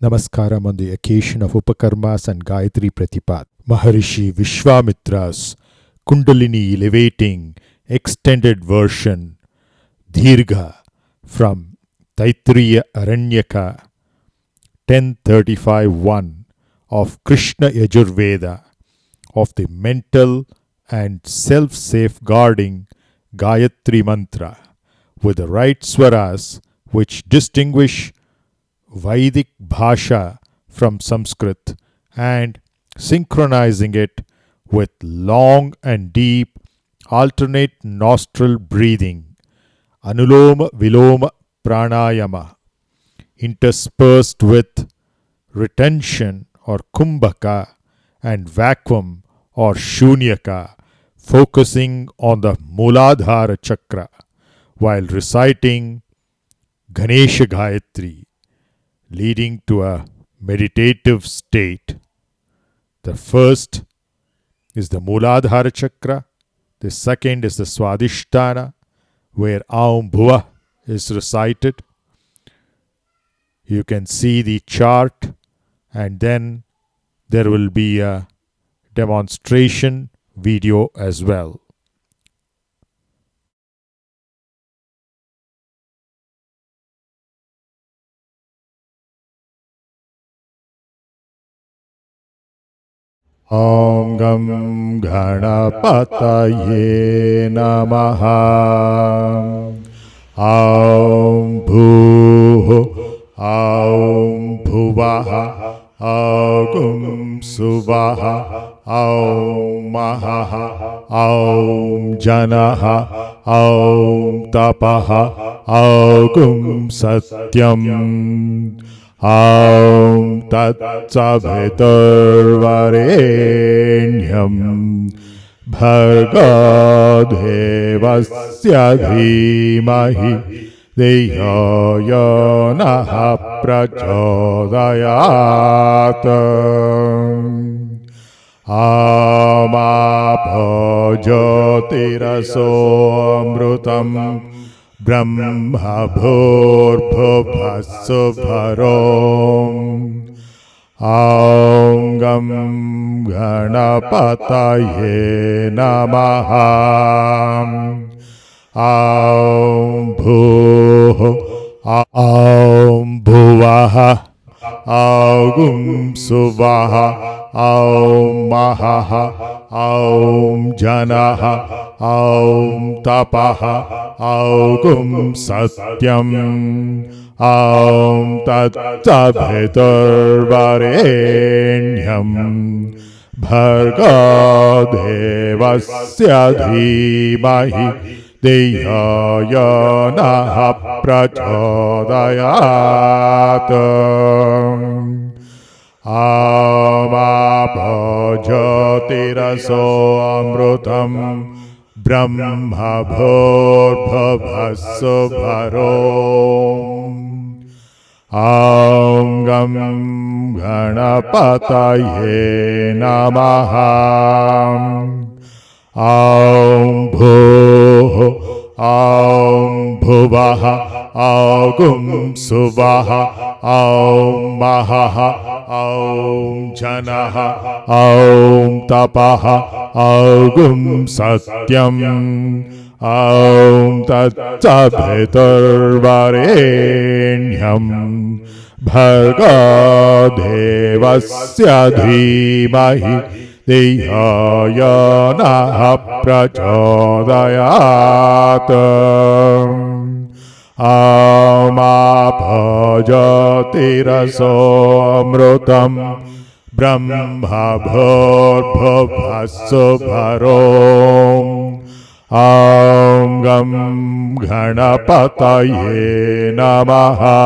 Namaskaram on the occasion of upakarmas and Gayatri Pratipat. Maharishi Vishwamitra's Kundalini elevating extended version Dirgha from Taittiriya Aranyaka 1035-1 of Krishna Yajurveda of the mental and self-safeguarding Gayatri mantra with the right swaras which distinguish Vedic Bhasha from Sanskrit and synchronizing it with long and deep alternate nostril breathing, Anuloma Viloma Pranayama, interspersed with retention or kumbhaka and vacuum or shunyaka, focusing on the Muladhara chakra while reciting Ganesha Gayatri, leading to a meditative state. The first is the Muladhara chakra, the second is the Swadhisthana, where Aum Bhuva is recited. You can see the chart, and then there will be a demonstration video as well. Om Gam Ganapataye Namaha. Aum Bhuho Aum Bhuvaha Aum Suvaha Aum Mahaha Aum Janaha Aum Tapaha Aum Satyam Aum Tatsaviturvarenyam Bhargo Devasya Dhimahi Dhiyo Yonaha Prachodayat. Amapo Jyotiraso Amrutam Brahma Bhur-Bhuvah-Subharom. Aum Gam Ganapataye Namaha. Aum Bhuho Aum Bhuvaha Aum Suvaha Aum Mahaha Aum Janaha Aum Tapaha Aum Satyam Aum Tatsaviturvarenyam Bhargo Devasya Dhimahi Dhiyo Yonaha Prachodayat. Amapo Jyotiraso Amrutam Brahma Bhur-Bhuvah-Subharom. Aum Gam Ganapataye Namaha. Aum Bhuho Aum Bhuvaha Aum Suvaha Aum Mahaha Aum Janaha Aum Tapaha Aum Satyam Aum Tatsaviturvarenyam Bhargo Devasya Dhimahi Dhiyo Yonaha Prachodayat. Amapo Jyotiraso Amrutam Brahma Bhur-Bhuvah-Subharom. Aum Gam Ganapataye Namaha.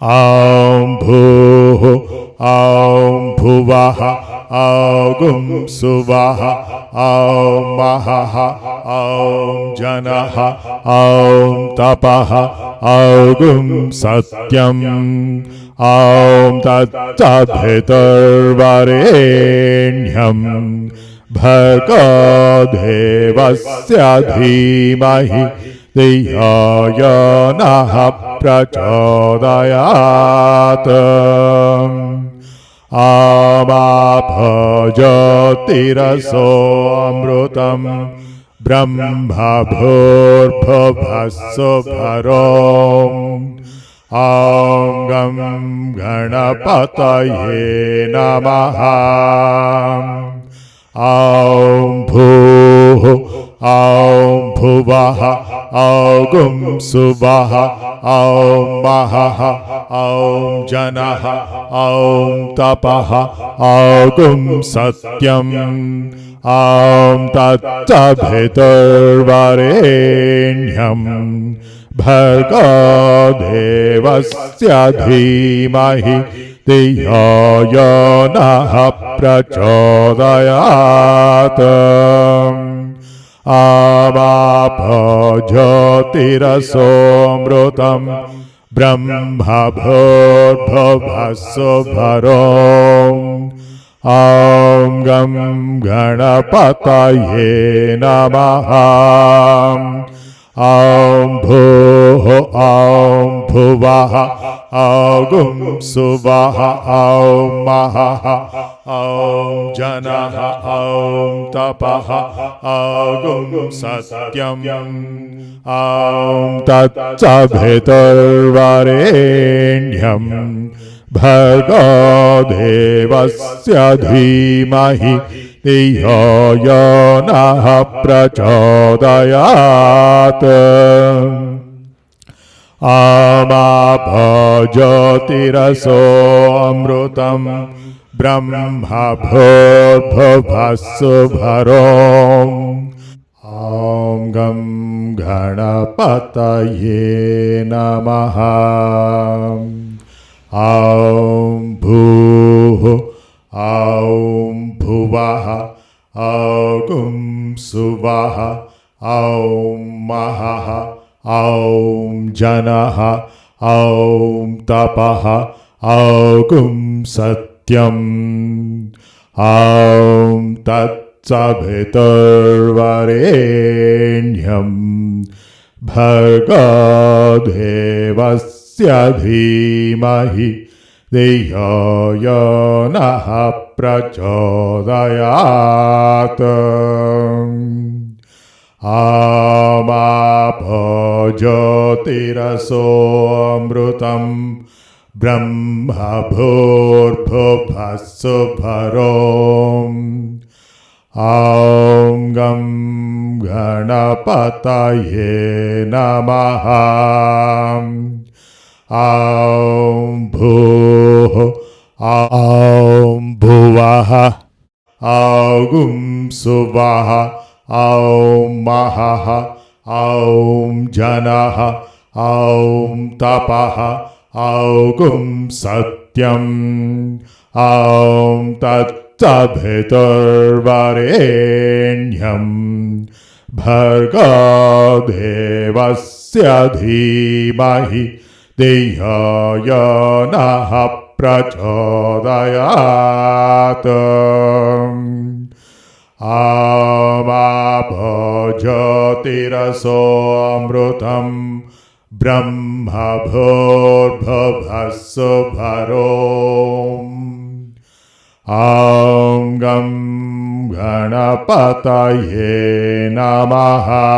Aum Bhuho Aum Bhuvaha Aum Suvaha Aum Mahaha Aum Janaha Aum Tapaha Aum Satyam Aum Tatsaviturvarenyam Bhargo Devasya Dhimahi Dhiyo Yonaha prachodayat. Amabhajatiraso amrutam brahma bhurbhuvasubharom. Gam ganapataye namaha. Bhuh bhuvaha gum suvaha mahaha janaha tapaha gum satyam tattabhiturvarenyam bhargo devasya dhimahi dhiyo yo naha prachodayat. Amabhajatiraso amrutam brahma bhurbhuvasubharom. Gam ganapataye namaha. Bhuh bhuvaha gum suvaha mahaha janaha tapaha gum satyam tattabhiturvarenyam bhargo devasya dhimahi dhiyo yo naha prachodayat. Amabhajatiraso amrutam brahma bhurbhuvasubharom. Gam ganapataye namaha. Bhuh bhuvaha gum suvaha mahaha janaha tapaha gum satyam tattabhiturvarenyam bhargo devasya dhimahi dhiyo yo naha prachodayat. Amabhajatiraso amrutam brahma bhurbhuvasubharom. Gam ganapataye namaha. Bhuh bhuvaha gum suvaha mahaha janaha tapaha gum satyam tattabhiturvarenyam bhargo devasya dhimahi dhiyo yo naha prachodayat. Amabhajatiraso amrutam brahma bhurbhuvasubharom. Gam ganapataye namaha.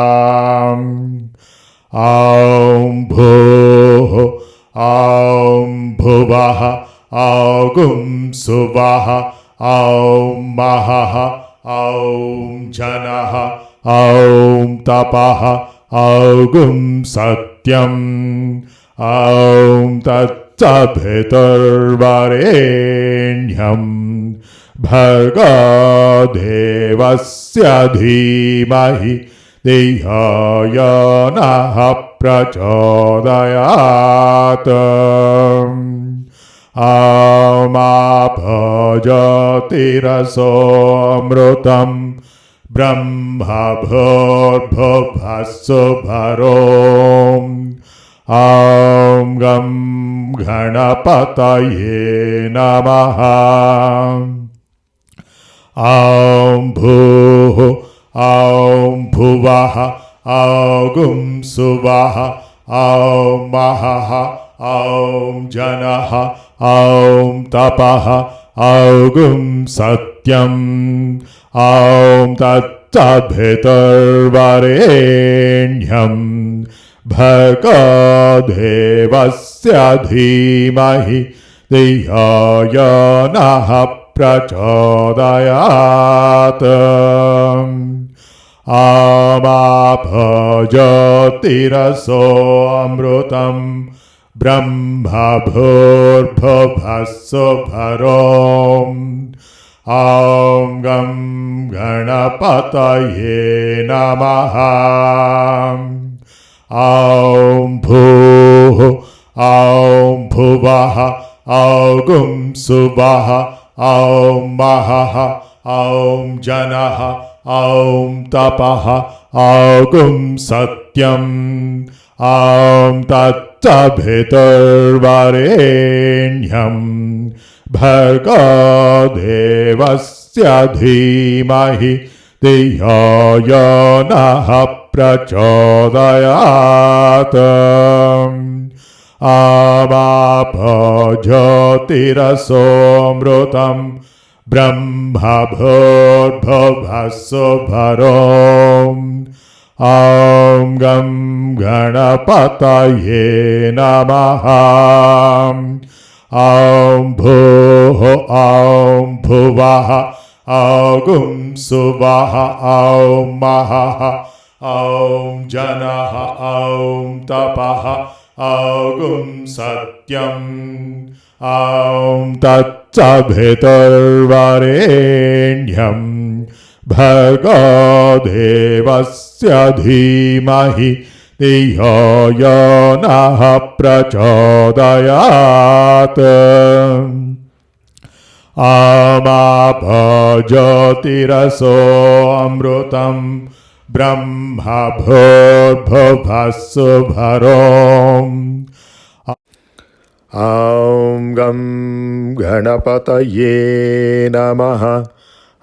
Bhuh bhuvaha gum suvaha mahaha janaha tapaha gum satyam tattabhiturvarenyam bhargo devasya dhimahi dhiyo yo naha prachodayat. Amabhajatiraso amrutam brahma bhurbhuvasubharom. Gam ganapataye namaha. Bhuh bhuvaha gum suvaha Aum mahaha, Aum janaha, Aum tapaha, Augum satyam, Aum tattabhitarvarenyam, bhargo devasya dhimahi, dhiyayanah prachodayat. Amapa jyotiraso amrutam brahma bhurbhuvassu bharom. Aum gam ganapataye namaha. Aum bhuh, Aum bhuvaha, Augum suvaha, Aum mahaha, Aum janaha, Aum tapaha, Augum satyam, Aum tattabhitarvarenyam, bhargo devasya dhimahi, dhiyayanah prachodayat. Amapa jyotiraso amrutam brahma bhurbhuvassu bharom. Aum gam ganapataye namaha. Aum bhuh, Aum bhuvaha, Augum suvaha, Aum mahaha, Aum janaha, Aum tapaha, Augum satyam, Aum tattabhitarvarenyam, bhargo devasya dhimahi, dhiyayanah prachodayat. Amapa jyotiraso amrutam brahma bhurbhuvassu bharom. Aum gam ganapataye namaha.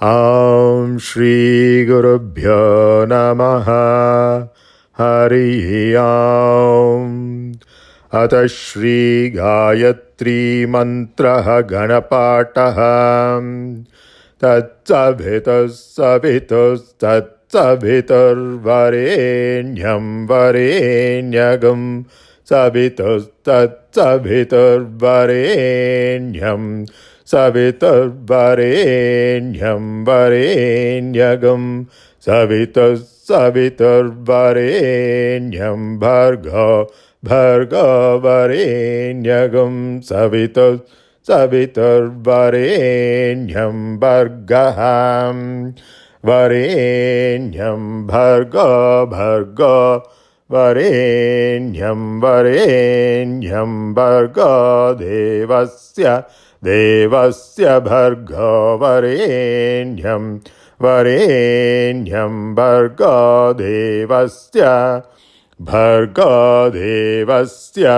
Aum Shri Gurubhyo namaha. Hari Aum. Ata Shri Gayatri mantrā ganapāṭaha. Tatsavitus savitus tatsavitarvarenyam varenyagam. Savitus tatsavitarvarenyam. Savitarvarenyam varenyagam. Savitus savitarvarenyam bhargo varenyagam. Savitus savitarvarenyam bhargaham varenyam bhargo varenyam bhargo devasya bhargo varenyam bhargo devasya bhargo devasya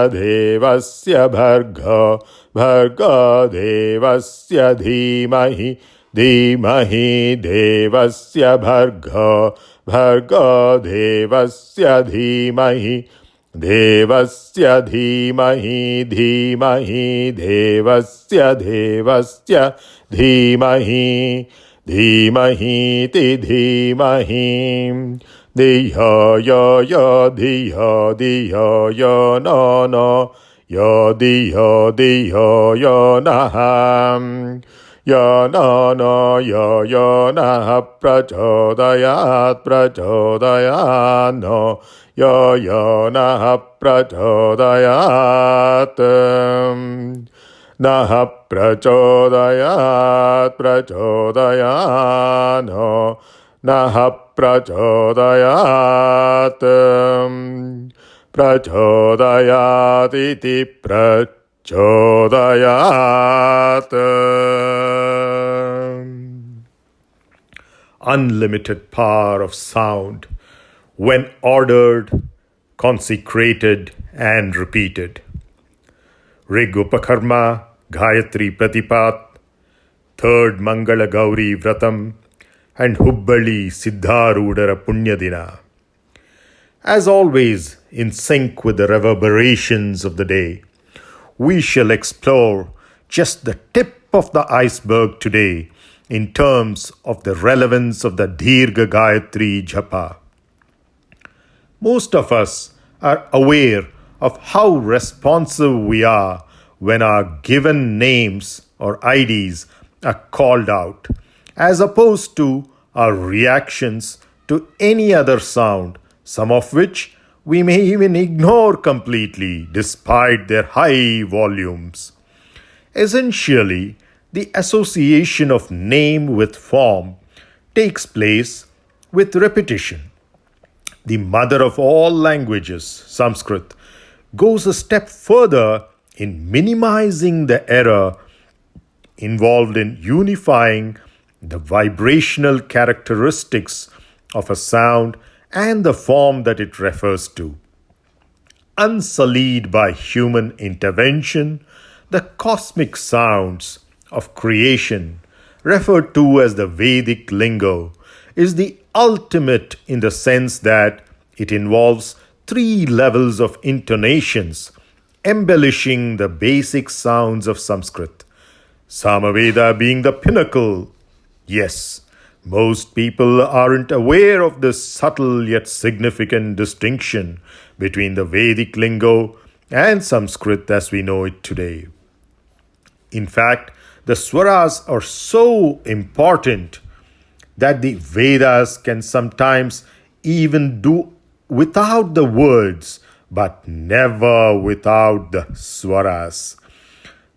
dhimahi devasya bhargo devasya dhimahi devasya dhimahi ti dhimahi. Diyo yo diyo yo no yo diyo yo naham yo no yo nah prachodayat no yo nah prachodayat nah prachodayat no nah prachodayat iti prachodayat. Unlimited power of sound when ordered, consecrated and repeated. Rig upakarmā gāyatri-pratipat, third Mangala Gauri Vratam and Hubbali Siddharudara Punyadina. As always, in sync with the reverberations of the day, we shall explore just the tip of the iceberg today in terms of the relevance of the Dirgha Gayatri Japa. Most of us are aware of how responsive we are when our given names or IDs are called out, as opposed to our reactions to any other sound, some of which we may even ignore completely despite their high volumes. Essentially, the association of name with form takes place with repetition. The mother of all languages, Sanskrit, goes a step further in minimizing the error involved in unifying the vibrational characteristics of a sound and the form that it refers to. Unsullied by human intervention, the cosmic sounds of creation, referred to as the Vedic lingo, is the ultimate in the sense that it involves 3 levels of intonations, embellishing the basic sounds of Sanskrit. Samaveda being the pinnacle. Yes, most people aren't aware of this subtle yet significant distinction between the Vedic lingo and Sanskrit as we know it today. In fact, the swaras are so important that the Vedas can sometimes even do without the words, but never without the swaras.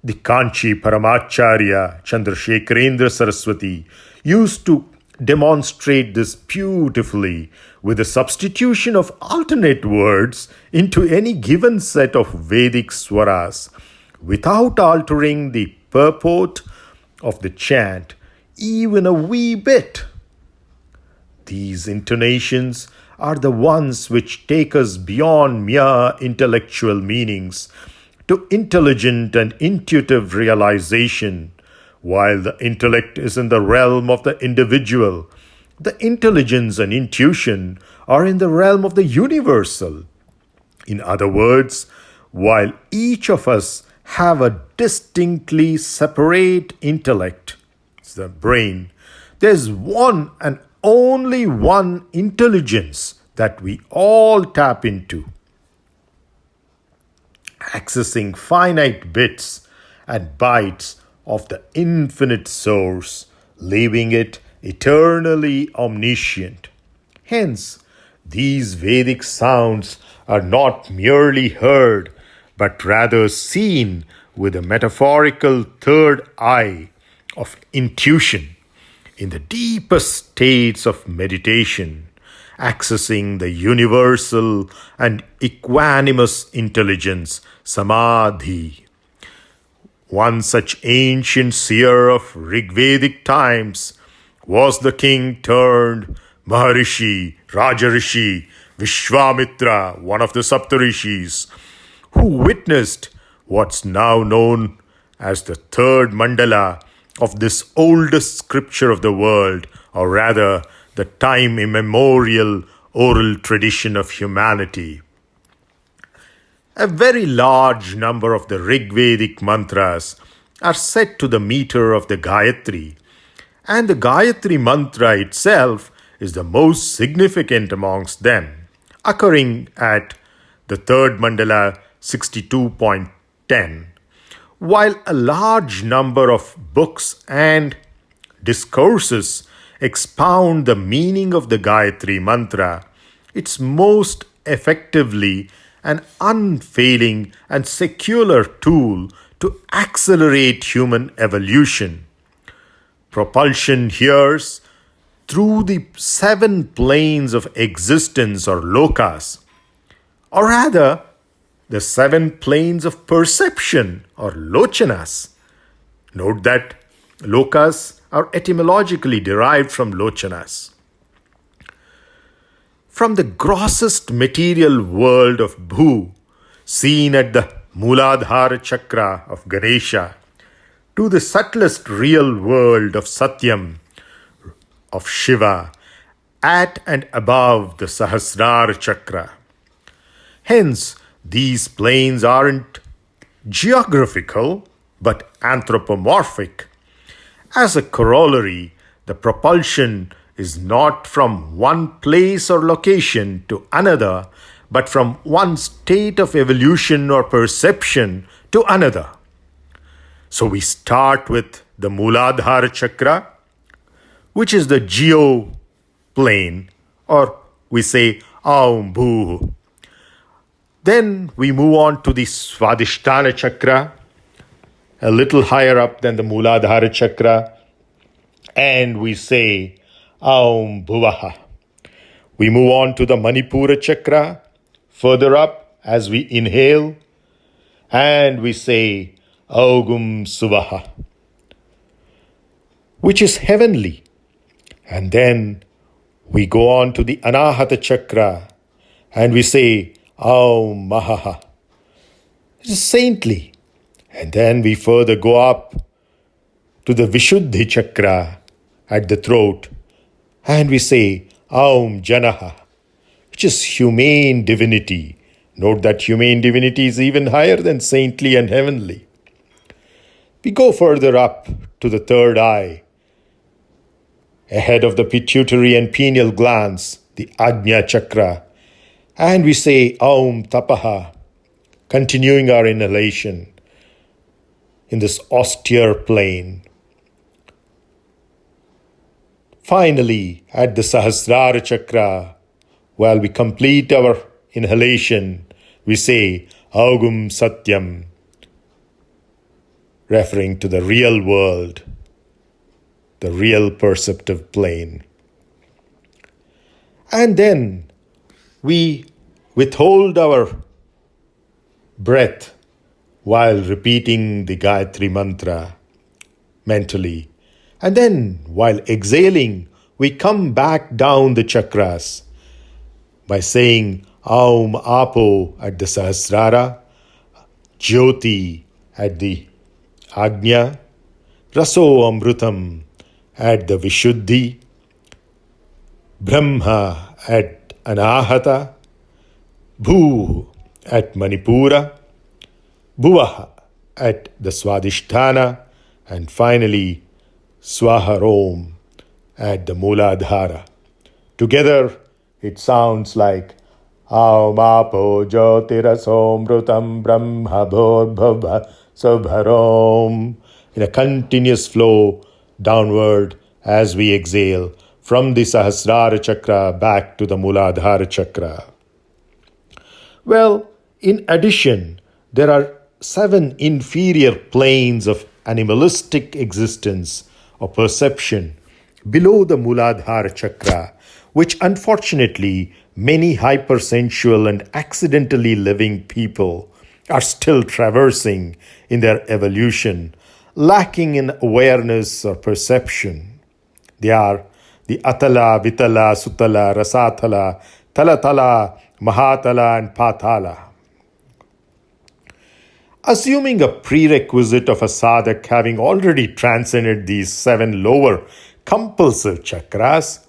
The Kanchi Paramacharya Chandrasekharendra Saraswati used to demonstrate this beautifully with the substitution of alternate words into any given set of Vedic swaras without altering the purport of the chant even a wee bit. These intonations are the ones which take us beyond mere intellectual meanings to intelligent and intuitive realization. While the intellect is in the realm of the individual, the intelligence and intuition are in the realm of the universal. In other words, while each of us have a distinctly separate intellect, it's the brain, there's one and only one intelligence that we all tap into, accessing finite bits and bytes of the infinite source, leaving it eternally omniscient. Hence, these Vedic sounds are not merely heard, but rather seen with a metaphorical third eye of intuition in the deepest states of meditation, accessing the universal and equanimous intelligence, samadhi. One such ancient seer of Rigvedic times was the king turned Maharishi, Rajarishi, Vishwamitra, one of the Saptarishis, who witnessed what's now known as the third mandala of this oldest scripture of the world, or rather, the time immemorial oral tradition of humanity. A very large number of the Rigvedic mantras are set to the meter of the Gayatri, and the Gayatri mantra itself is the most significant amongst them, occurring at the third mandala 62.10. While a large number of books and discourses expound the meaning of the Gayatri mantra, it's most effectively an unfailing and secular tool to accelerate human evolution. Propulsion here through the 7 planes of existence or lokas, or rather, the 7 planes of perception or lochanas. Note that lokas are etymologically derived from lochanas. From the grossest material world of Bhu, seen at the Mooladhara chakra of Ganesha, to the subtlest real world of Satyam, of Shiva, at and above the Sahasrara chakra. Hence, these planes aren't geographical but anthropomorphic. As a corollary, the propulsion is not from one place or location to another, but from one state of evolution or perception to another. So we start with the Mooladhara chakra, which is the geo plane, or we say Aum Bhu. Then we move on to the Svadhisthana chakra, a little higher up than the Mooladhara chakra, and we say Aum Bhuvaha. We move on to the Manipura chakra, further up as we inhale, and we say Augum Suvaha, which is heavenly. And then we go on to the Anahata chakra, and we say Aum Mahaha, which is saintly. And then we further go up to the Vishuddhi chakra at the throat, and we say Aum Janaha, which is humane divinity. Note that humane divinity is even higher than saintly and heavenly. We go further up to the third eye, ahead of the pituitary and pineal glands, the Ajna chakra, and we say Aum Tapaha, continuing our inhalation in this austere plane. Finally, at the Sahasrara chakra, while we complete our inhalation, we say Augum Satyam, referring to the real world, the real perceptive plane. And then we withhold our breath while repeating the Gayatri mantra mentally. And then while exhaling, we come back down the chakras by saying Aum Apo at the Sahasrara, Jyoti at the Ajna, Raso Amrutam at the Vishuddhi, Brahma at Anahata, Bhu at Manipura, Bhuvaha at the Svadhisthana, and finally Swaharom at the Mooladhara. Together it sounds like Aum Apo Jyotirasomrutam Brahma Bhodbhava Subharom, in a continuous flow downward as we exhale from the Sahasrara chakra back to the Mooladhara chakra. Well, in addition, there are 7 inferior planes of animalistic existence or perception below the Mooladhara chakra, which unfortunately many hypersensual and accidentally living people are still traversing in their evolution, lacking in awareness or perception. They are the Atala, Vitala, Sutala, Rasatala, Talatala, Mahatala, and pāTha. Assuming a prerequisite of a sadhak having already transcended these 7 lower compulsive chakras,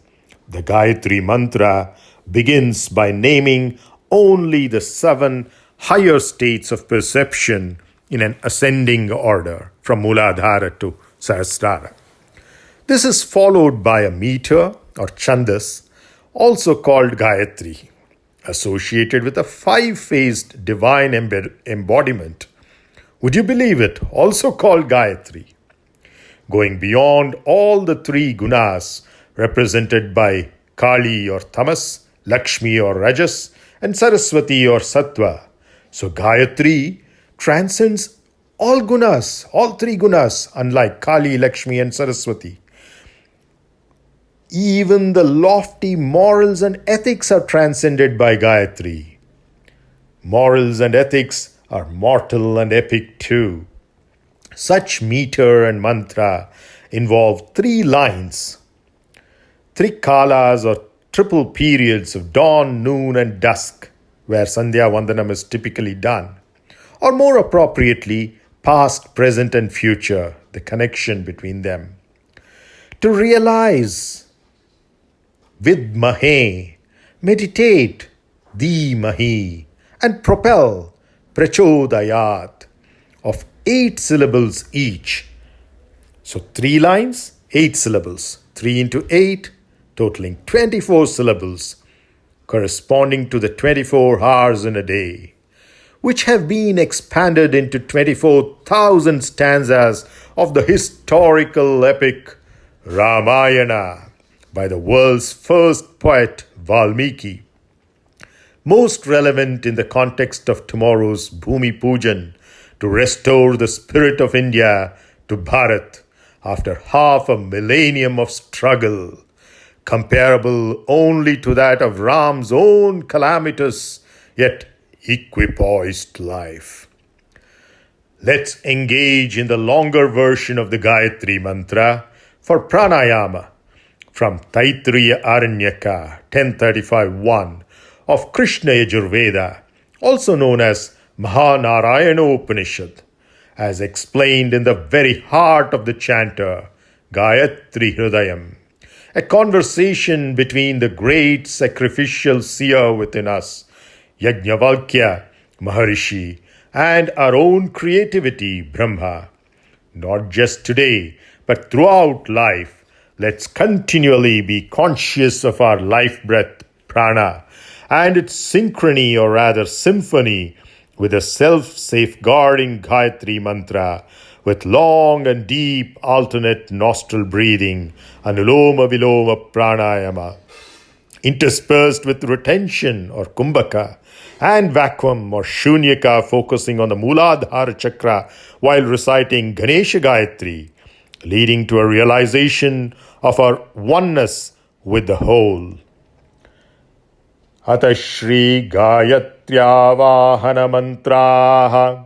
the Gayatri mantra begins by naming only the 7 higher states of perception in an ascending order from Mooladhara to Sahasrara. This is followed by a meter or chandas, also called Gayatri, associated with a 5-phased divine embodiment. Would you believe it? Also called Gayatri. Going beyond all the 3 gunas represented by Kali or Tamas, Lakshmi or Rajas, and Saraswati or Sattva. So Gayatri transcends all gunas, all 3 gunas, unlike Kali, Lakshmi, and Saraswati. Even the lofty morals and ethics are transcended by Gayatri. Morals and ethics are mortal and epic too. Such meter and mantra involve 3 lines, 3 kalas or triple periods of dawn, noon, and dusk, where Sandhya Vandanam is typically done, or more appropriately, past, present, and future, the connection between them. To realize vidmahe, meditate, dhimahi, and propel, prachodayat, of 8 syllables each. So 3 lines, 8 syllables, 3 into 8, totaling 24 syllables, corresponding to the 24 hours in a day, which have been expanded into 24,000 stanzas of the historical epic Ramayana by the world's first poet Valmiki. Most relevant in the context of tomorrow's Bhumi Pujan to restore the spirit of India to Bharat after half a millennium of struggle, comparable only to that of Ram's own calamitous yet equipoised life. Let's engage in the longer version of the Gayatri mantra for pranayama from Taittiriya Aranyaka 1035.1 of Krishna Yajurveda, also known as Mahanarayana Upanishad, as explained in the very heart of the chanter, Gayatri Hridayam, a conversation between the great sacrificial seer within us, Yajnavalkya Maharishi, and our own creativity, Brahma. Not just today, but throughout life, let's continually be conscious of our life breath, prana, and its synchrony, or rather symphony, with the self-safeguarding Gayatri mantra, with long and deep alternate nostril breathing, anuloma viloma pranayama, interspersed with retention or kumbhaka, and vacuum or shunyaka, focusing on the Mooladhara chakra while reciting Ganesha Gayatri, leading to a realization of our oneness with the whole. Atha Shri Gāyatri-āvāhana mantrāha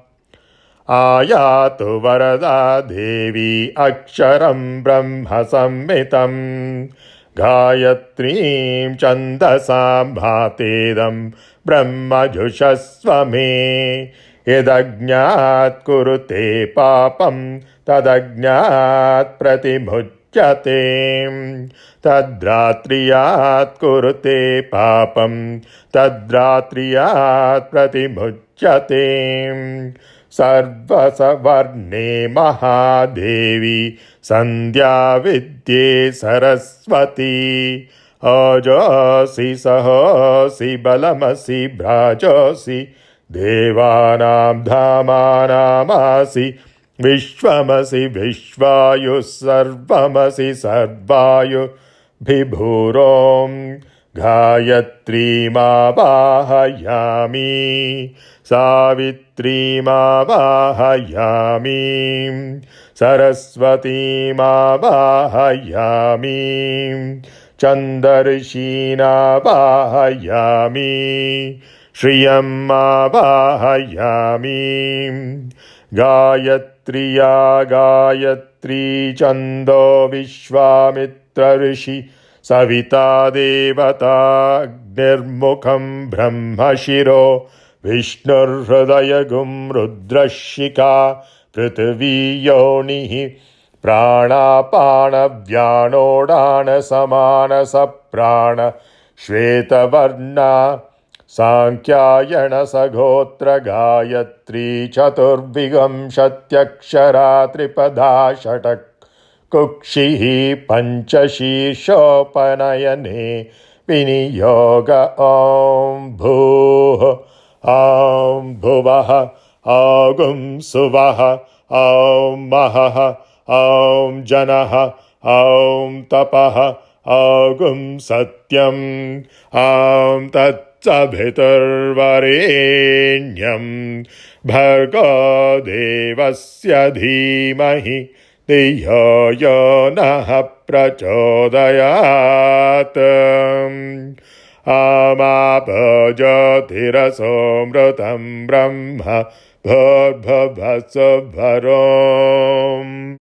āyatu varada devi aksharam brahma sammitam gāyatrim chandasam bhatedam brahma jushasvame yadajñāt kurute papam tadajñāt pratimujyate tadratriyāt kurute papam tadratriyāt pratimujyate sarvasavarne mahadevi sandhya vidye saraswati ajasi sahosi balamasi bhrajasi devanam dhamanamasi vishvamasi vishvayu sarvamasi sarvayu bhibhurom gayatri mavahayami savitri mavahayami saraswati mavahayami chandarshi mavahayami shriyam mavahayami Gayatriya Gayatri Chando Vishvamitra Rishi Savita Devata Nirmukham Brahma Shiro Vishnur Hridayagum Rudrashika Prithvi Yonihi Prana Pana Vyanodana Samana Saprana Shveta Varna Sankyayana Sagotra Gayatri Chaturvigam Shatyakshara Tripada Shatak Kukshihi Panchashishopanayane Viniyoga Om Bhuh Om Bhuvaha Om Suvaha Om Mahaha Om Janaha Om Tapaha Om Satyam Om Tat Sabhitarvarenyam bhargo devasya dhimahi dhiyo yo naha prachodayat amapajyotirasomrutam brahma bharbhavasavarom.